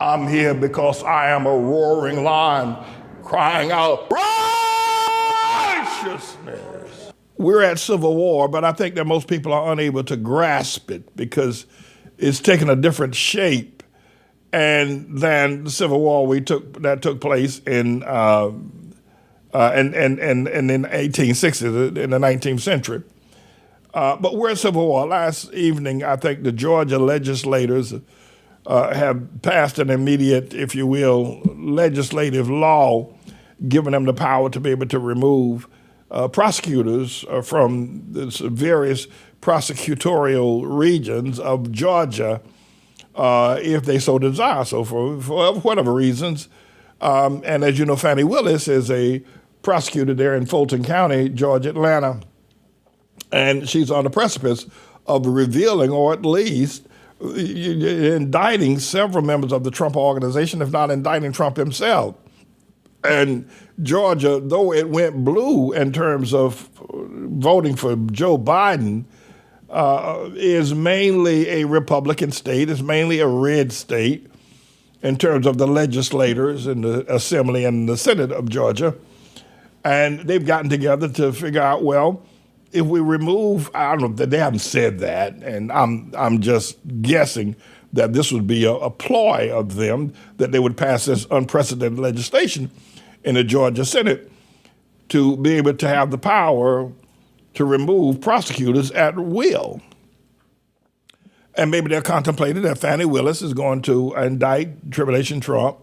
I'm here because I am a roaring lion crying out righteousness. We're at civil war, but I think that most people are unable to grasp it because it's taken a different shape than the civil war that took place in the 1860s, in the 19th century. But we're at civil war. Last evening, I think the Georgia legislators have passed an immediate, if you will, legislative law giving them the power to be able to remove prosecutors from the various prosecutorial regions of Georgia if they so desire. So for whatever reasons, and as you know, Fani Willis is a prosecutor there in Fulton County, Georgia, Atlanta, and she's on the precipice of revealing, or at least indicting several members of the Trump organization, if not indicting Trump himself. And Georgia, though it went blue in terms of voting for Joe Biden, is mainly a Republican state, is mainly a red state in terms of the legislators in the Assembly and the Senate of Georgia. And they've gotten together to figure out, well, if we remove, I don't know, they haven't said that, and I'm just guessing that this would be a ploy of them, that they would pass this unprecedented legislation in the Georgia Senate to be able to have the power to remove prosecutors at will. And maybe they're contemplating that Fani Willis is going to indict Tribulation Trump,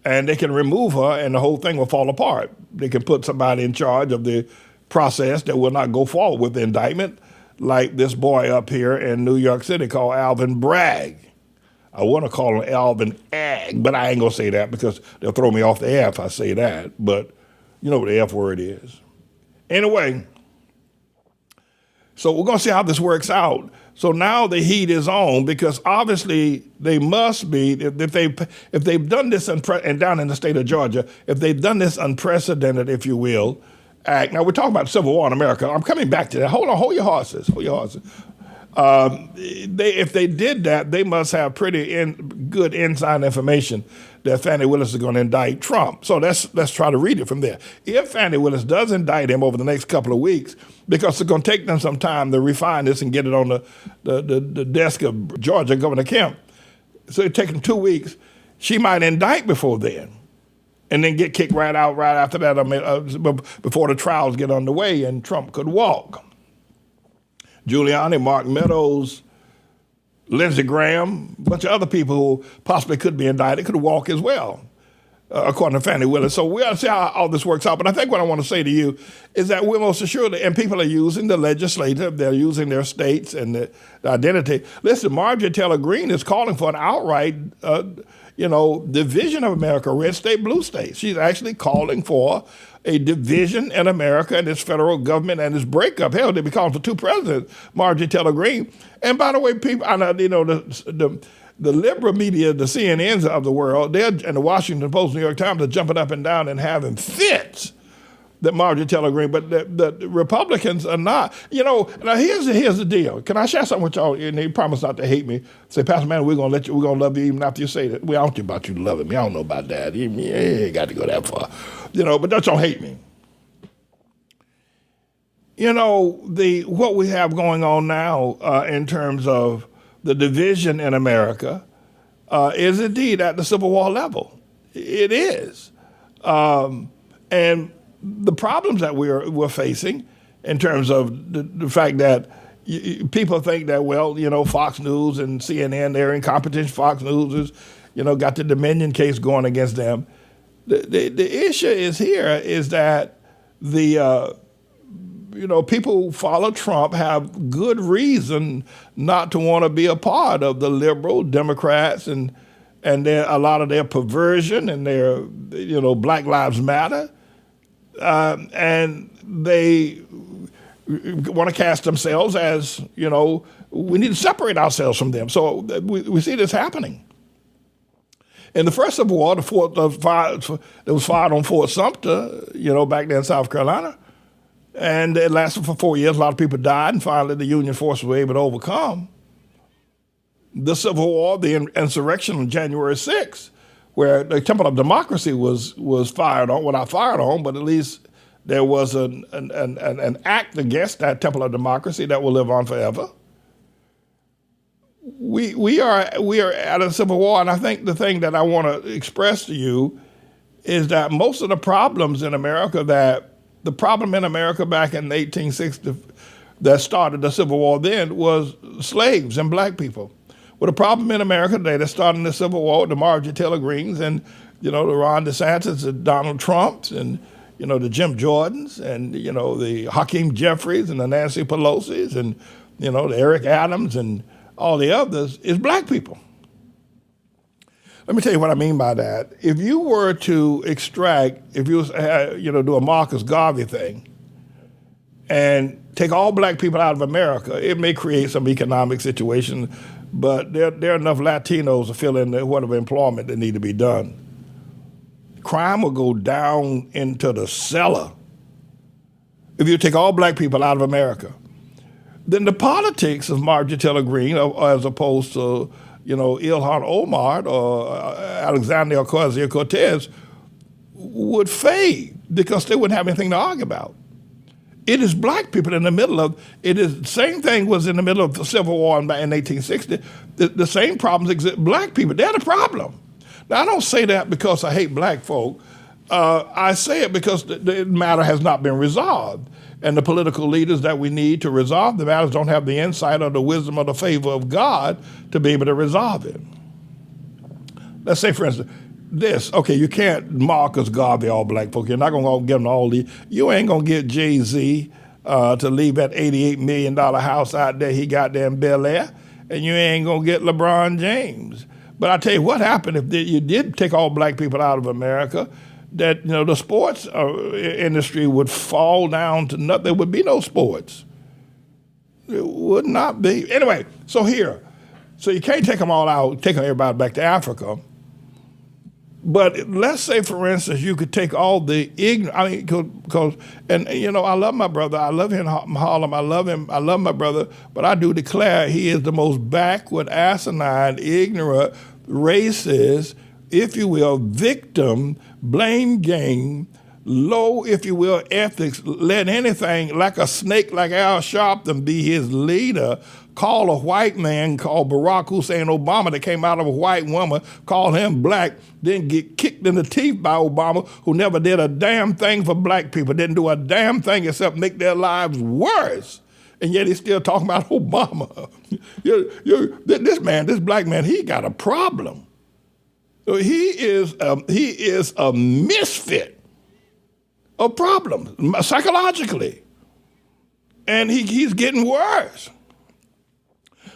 and they can remove her and the whole thing will fall apart. They can put somebody in charge of the process that will not go forward with the indictment, like this boy up here in New York City called Alvin Bragg. I want to call him Alvin Ag, but I ain't going to say that because they'll throw me off the air if I say that. But you know what the F word is. Anyway, so we're going to see how this works out. So now the heat is on because obviously they must be, if they've done this, and down in the state of Georgia, if they've done this unprecedented, if you will, act. Now we're talking about civil war in America. I'm coming back to that. Hold on, hold your horses. If they did that, they must have pretty good inside information that Fani Willis is going to indict Trump. So let's try to read it from there. If Fani Willis does indict him over the next couple of weeks, because it's going to take them some time to refine this and get it on the desk of Georgia Governor Kemp, so it takes them 2 weeks, she might indict before then, and then get kicked right out right after that, before the trials get underway and Trump could walk. Giuliani, Mark Meadows, Lindsey Graham, a bunch of other people who possibly could be indicted could walk as well, according to Fani Willis. So we got to see how all this works out. But I think what I want to say to you is that we're most assuredly, and people are using the legislative, they're using their states and the identity. Listen, Marjorie Taylor Greene is calling for an outright division of America, red state, blue state. She's actually calling for a division in America and its federal government and its breakup. Hell, they'd be calling for two presidents, Marjorie Taylor Greene. And by the way, people, I know, the liberal media, the CNNs of the world, and the Washington Post, New York Times are jumping up and down and having fits that Marjorie Taylor Greene, but the Republicans are not. Now here's the deal. Can I share something with y'all? And they promise not to hate me. Say, Pastor Man, we're gonna love you even after you say that. Well, I don't know about you loving me. I don't know about that. You ain't got to go that far. But don't hate me. What we have going on now in terms of the division in America is indeed at the Civil War level. It is. And the problems that we're facing in terms of the fact that people think that, Fox News and CNN, they're in competition. Fox News is, got the Dominion case going against them. The issue is that people who follow Trump have good reason not to want to be a part of the liberal Democrats and a lot of their perversion and their, Black Lives Matter. And they want to cast themselves as, we need to separate ourselves from them. So we see this happening. In the first Civil War, that was fired on Fort Sumter, back there in South Carolina, and it lasted for 4 years. A lot of people died, and finally the Union forces were able to overcome. the Civil War, the insurrection on January 6th, where the Temple of Democracy was fired on, well, not fired on, but at least there was an act against that Temple of Democracy that will live on forever. We are at a civil war, and I think the thing that I want to express to you is that most of the problems in America the problem in America back in 1860 that started the Civil War then was slaves and black people. Well, the problem in America today that started the Civil War with the Marjorie Taylor Greens and, the Ron DeSantis and Donald Trumps and, the Jim Jordans and, the Hakeem Jeffries and the Nancy Pelosi's and, the Eric Adams and all the others is black people. Let me tell you what I mean by that. If you were to extract, if you do a Marcus Garvey thing and take all black people out of America, it may create some economic situation, but there are enough Latinos to fill in whatever employment that need to be done. Crime will go down into the cellar if you take all black people out of America. Then the politics of Marjorie Taylor Greene, as opposed to Ilhan Omar or Alexandria Ocasio-Cortez, would fade because they wouldn't have anything to argue about. It is black people in the middle of it. Is the same thing was in the middle of the Civil War in 1860. The same problems exist. Black people, they're the problem. Now, I don't say that because I hate black folk. I say it because the matter has not been resolved. And the political leaders that we need to resolve the matters don't have the insight or the wisdom or the favor of God to be able to resolve it. Let's say, for instance, you can't Marcus Garvey all black folk. You're not going to get them all these. You ain't going to get Jay-Z to leave that $88 million house out there he got there in Bel Air, and you ain't going to get LeBron James. But I tell you what happened if you did take all black people out of America, that the sports industry would fall down to nothing. There would be no sports. It would not be. Anyway, so you can't take them all out, take everybody back to Africa. But let's say, for instance, you could take all the ignorant. I mean, because I love my brother. I love him in Harlem. I love my brother. But I do declare he is the most backward, asinine, ignorant, racist, if you will, victim, blame game, low, if you will, ethics, let anything like a snake like Al Sharpton be his leader, call a white man called Barack Hussein Obama that came out of a white woman, call him black, then get kicked in the teeth by Obama, who never did a damn thing for black people, didn't do a damn thing except make their lives worse. And yet he's still talking about Obama. This black man, he got a problem. So he is a misfit of problems psychologically, and he's getting worse.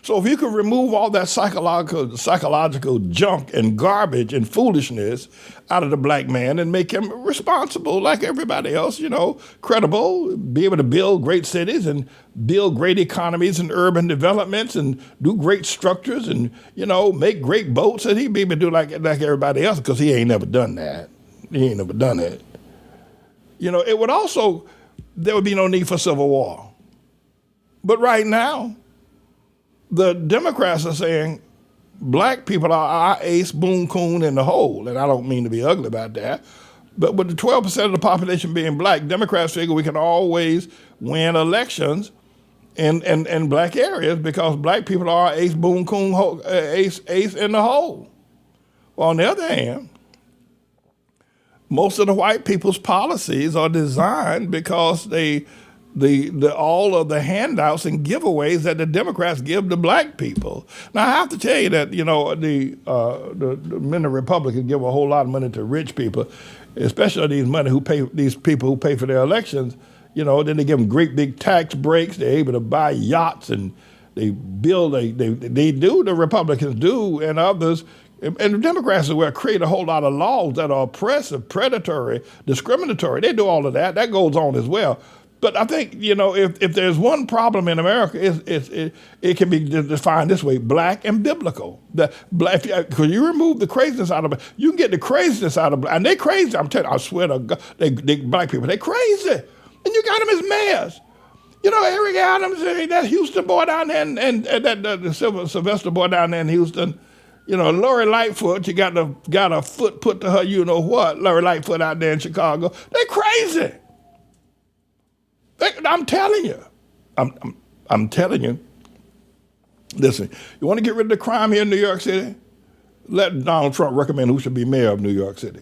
So if you could remove all that psychological junk and garbage and foolishness out of the black man and make him responsible like everybody else, credible, be able to build great cities and build great economies and urban developments and do great structures and, make great boats, and he'd be able to do like everybody else because he ain't never done that. He ain't never done it. It would also, there would be no need for civil war. But right now, the Democrats are saying black people are our ace, boom, coon in the hole. And I don't mean to be ugly about that. But with the 12% of the population being black, Democrats figure we can always win elections in black areas because black people are our ace, boom, coon, ace in the hole. Well, on the other hand, most of the white people's policies are designed because all of the handouts and giveaways that the Democrats give to black people. Now, I have to tell you that, the men of Republicans give a whole lot of money to rich people, especially these people who pay for their elections. Then they give them great big tax breaks. They're able to buy yachts and they build, the Republicans do, and others. And the Democrats will create a whole lot of laws that are oppressive, predatory, discriminatory. They do all of that. That goes on as well. But I think, if there's one problem in America, it can be defined this way: black and biblical. Because you remove the craziness out of it, you can get the craziness out of, and they crazy. I'm telling you, I swear to God, they black people, they crazy, and you got them as mayors. You know, Eric Adams, that Houston boy down there, and the Sylvester boy down there in Houston. You know, Lori Lightfoot, you got a foot put to her, you know what? Lori Lightfoot out there in Chicago. They're crazy. I'm telling you. I'm telling you. Listen, you want to get rid of the crime here in New York City? Let Donald Trump recommend who should be mayor of New York City.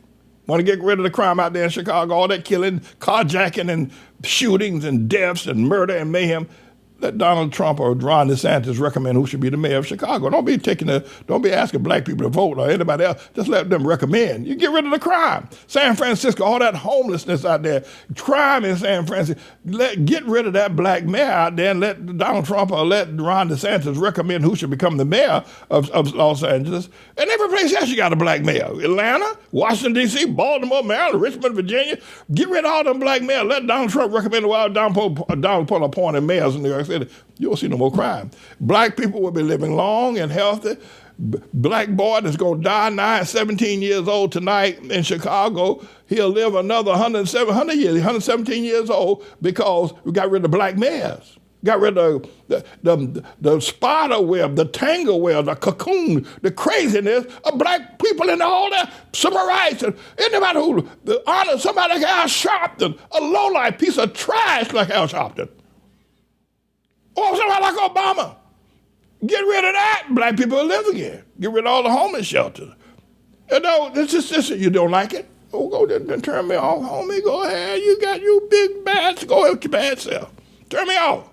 Want to get rid of the crime out there in Chicago, all that killing, carjacking, and shootings, and deaths, and murder, and mayhem? Let Donald Trump or Ron DeSantis recommend who should be the mayor of Chicago. Don't be asking black people to vote or anybody else. Just let them recommend. You get rid of the crime. San Francisco, all that homelessness out there, crime in San Francisco. Get rid of that black mayor out there and let Donald Trump or let Ron DeSantis recommend who should become the mayor of Los Angeles. And every place else you got a black mayor. Atlanta, Washington, D.C., Baltimore, Maryland, Richmond, Virginia. Get rid of all them black mayors. Let Donald Trump recommend while Donald Trump appointed mayors in New York City. You won't see no more crime. Black people will be living long and healthy. Black boy that's going to die 17 years old tonight in Chicago, he'll live another 117 years old because we got rid of black mayors. Got rid of the spider web, the tangle web, the cocoon, the craziness of black people and all that civil rights. And anybody who honors somebody like Al Sharpton, a lowlife piece of trash like Al Sharpton. Or somebody like Obama. Get rid of that. Black people will live again. Get rid of all the homeless shelters. You know, this you don't like it? Oh, go then turn me off, homie. Go ahead. You got you big bad. Go ahead with your bad self. Turn me off.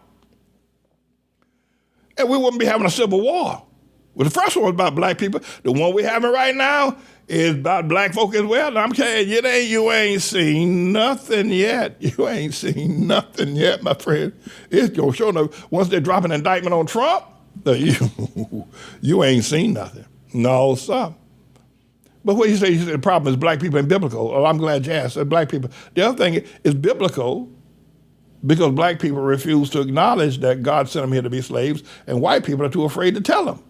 And we wouldn't be having a civil war. Well, the first one was about black people. The one we're having right now is about black folk as well. And I'm telling you, you ain't seen nothing yet. You ain't seen nothing yet, my friend. It's going to show enough. Once they drop an indictment on Trump, you ain't seen nothing. No, sir. But what you say the problem is black people ain't biblical. Oh, I'm glad you asked. Black people. The other thing is biblical because black people refuse to acknowledge that God sent them here to be slaves, and white people are too afraid to tell them.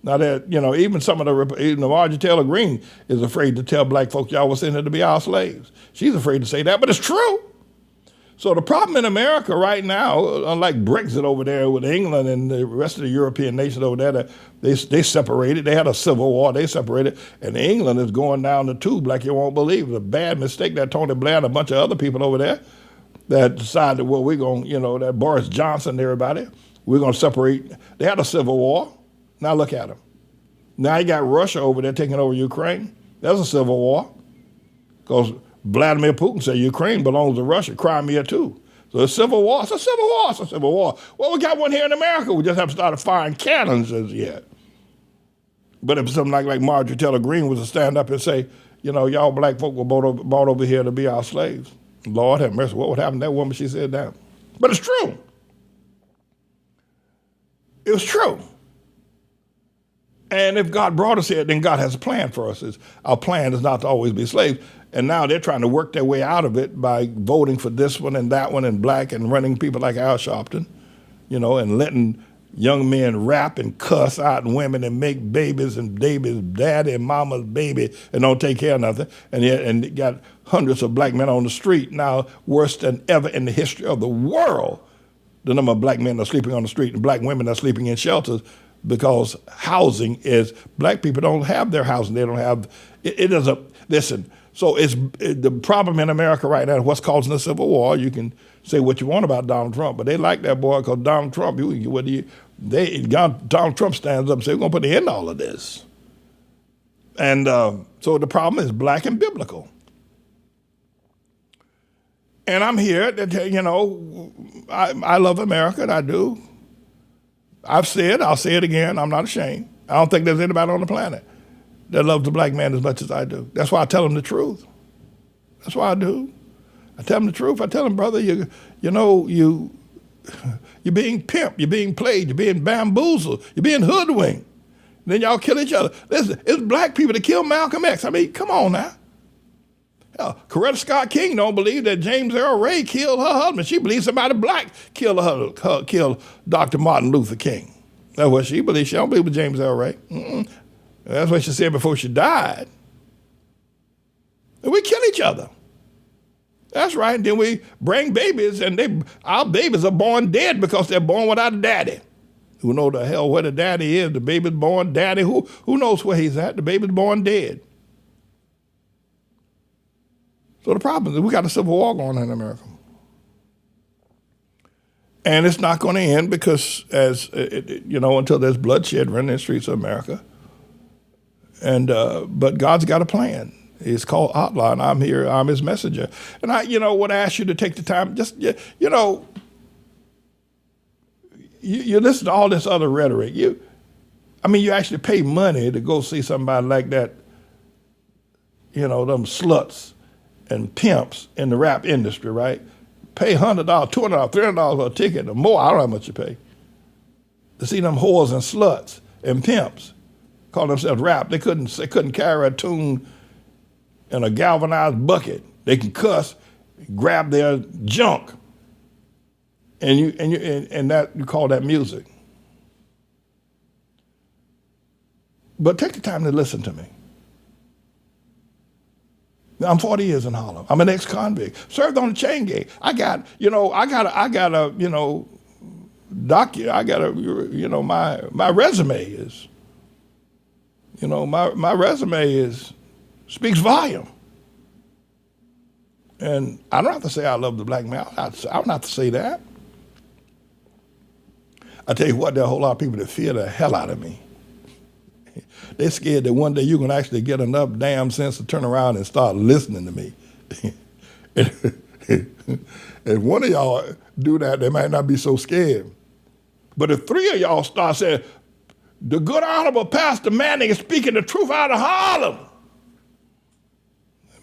Now that, even some of the Marjorie Taylor Greene is afraid to tell black folks y'all was sent here to be our slaves. She's afraid to say that, but it's true. So the problem in America right now, unlike Brexit over there with England and the rest of the European nations over there, they separated. They had a civil war. They separated. And England is going down the tube like you won't believe. It's a bad mistake that Tony Blair and a bunch of other people over there that decided, well, we're going, that Boris Johnson and everybody, we're going to separate. They had a civil war. Now look at them. Now you got Russia over there taking over Ukraine. That's a civil war. Because Vladimir Putin said Ukraine belongs to Russia, Crimea too. So it's a civil war. It's a civil war. It's a civil war. Well, we got one here in America. We just haven't started firing cannons as yet. But if something like Marjorie Taylor Greene was to stand up and say, y'all black folk were brought over here to be our slaves. Lord have mercy. What would happen to that woman? She said that. But it's true. It was true. And if God brought us here, then God has a plan for us. Our plan is not to always be slaves. And now they're trying to work their way out of it by voting for this one and that one and black and running people like Al Sharpton, and letting young men rap and cuss out women and make babies and babies, daddy and mama's baby, and don't take care of nothing. And got hundreds of black men on the street now, worse than ever in the history of the world. The number of black men that are sleeping on the street and black women that are sleeping in shelters because housing is, black people don't have their housing. They don't have, it is listen, so the problem in America right now, what's causing the civil war. You can say what you want about Donald Trump, but they like that boy because Donald Trump, Donald Trump stands up and says, we're going to put an end to all of this. And so the problem is black and biblical. And I'm here to, I love America, and I do. I've said, I'll say it again, I'm not ashamed. I don't think there's anybody on the planet that loves the black man as much as I do. That's why I tell him the truth. That's why I do. I tell him the truth. I tell him, brother, you're being pimped, you're being played, you're being bamboozled, you're being hoodwinked. And then y'all kill each other. Listen, it's black people that killed Malcolm X. I mean, come on now. Hell, Coretta Scott King don't believe that James Earl Ray killed her husband. She believes somebody black killed Dr. Martin Luther King. That's what she believes. She don't believe with James Earl Ray. That's what she said before she died. And we kill each other. That's right. And then we bring babies, and our babies are born dead because they're born without a daddy. Who knows the hell where the daddy is? The baby's born daddy. Who knows where he's at? The baby's born dead. So the problem is we got a civil war going on in America. And it's not going to end because, until there's bloodshed running in the streets of America. But God's got a plan. It's called ATLAH, and I'm here. I'm his messenger. And I would ask you to take the time, you listen to all this other rhetoric. You actually pay money to go see somebody like that, them sluts and pimps in the rap industry, right? Pay $100, $200, $300 for a ticket or more. I don't know how much you pay to see them whores and sluts and pimps call themselves rap. They couldn't carry a tune in a galvanized bucket. They can cuss, grab their junk, and you call that music. But take the time to listen to me. I'm 40 years in Harlem. I'm an ex-convict. Served on a chain gang. My resume is, my resume speaks volume. And I don't have to say I love the black man. I don't have to say that. I tell you what, there are a whole lot of people that fear the hell out of me. They're scared that one day you're going to actually get enough damn sense to turn around and start listening to me. If one of y'all do that, they might not be so scared. But if three of y'all start saying, the good honorable Pastor Manning is speaking the truth out of Harlem,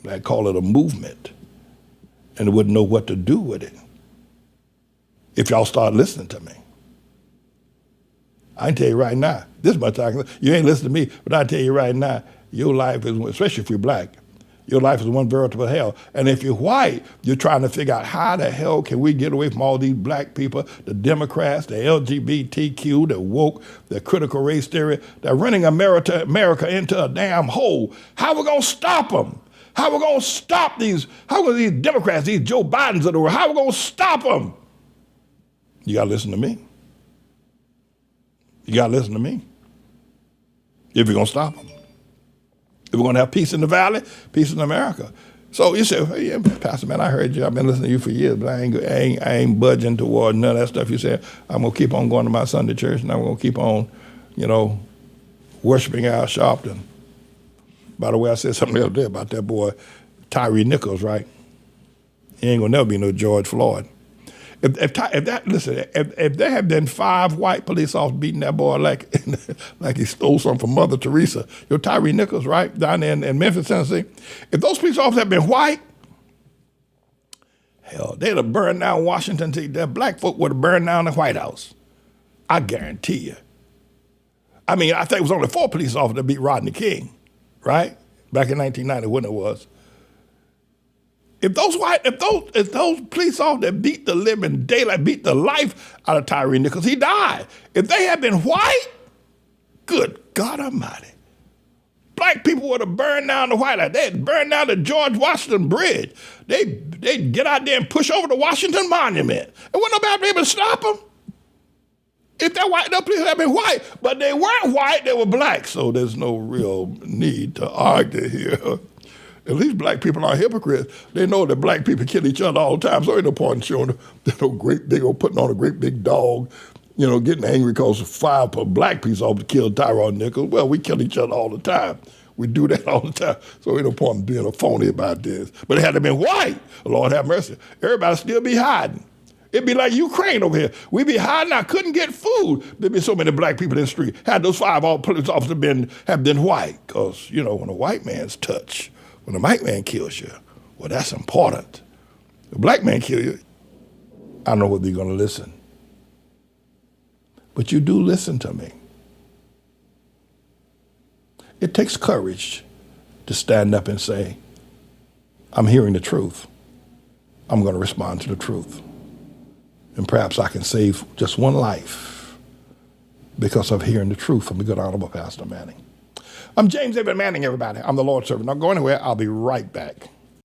I'd call it a movement, and they wouldn't know what to do with it if y'all start listening to me. I can tell you right now, this much you ain't listening to me, but I tell you right now, your life is, especially if you're black, your life is one veritable hell. And if you're white, you're trying to figure out how the hell can we get away from all these black people, the Democrats, the LGBTQ, the woke, the critical race theory, they're running America into a damn hole. How we gonna stop them? How we gonna stop these Democrats, these Joe Bidens of the world, how we gonna stop them? You gotta listen to me. You got to listen to me if you're going to stop them. If we're going to have peace in the valley, peace in America. So you say, hey, yeah, Pastor, man, I heard you. I've been listening to you for years, but I ain't budging toward none of that stuff you said. I'm going to keep on going to my Sunday church, and I'm going to keep on, worshiping Al Sharpton. By the way, I said something the other day about that boy, Tyree Nichols, right? He ain't going to never be no George Floyd. If there had been 5 white police officers beating that boy like he stole something from Mother Teresa, Tyree Nichols, right, down there in Memphis, Tennessee, if those police officers had been white, hell, they'd have burned down Washington. The black folk would have burned down the White House. I guarantee you. I think it was only 4 police officers that beat Rodney King, right, back in 1990 when it was. If those police officers that beat the living daylight, beat the life out of Tyree Nichols, he died. If they had been white, good God Almighty, black people would have burned down the White House. They'd burn down the George Washington Bridge. They'd get out there and push over the Washington Monument. And wouldn't nobody be able to stop them? If those police had been white, but they weren't white, they were black. So there's no real need to argue here. At least black people are hypocrites. They know that black people kill each other all the time, so ain't no point in showing them putting on a great big dog, getting angry because 5 black police officers killed Tyrone Nichols. Well, we kill each other all the time. We do that all the time. So ain't no point in being a phony about this. But it had to have been white. Lord have mercy. Everybody still be hiding. It'd be like Ukraine over here. We'd be hiding. I couldn't get food. There'd be so many black people in the street. Had those 5 all police officers have been white. Because, when a white man's touched, when a white man kills you, well, that's important. The black man kills you, I don't know whether you're going to listen. But you do listen to me. It takes courage to stand up and say, I'm hearing the truth. I'm going to respond to the truth. And perhaps I can save just one life because of hearing the truth from the good honorable Pastor Manning. I'm James David Manning, everybody. I'm the Lord's servant. Don't go anywhere. I'll be right back.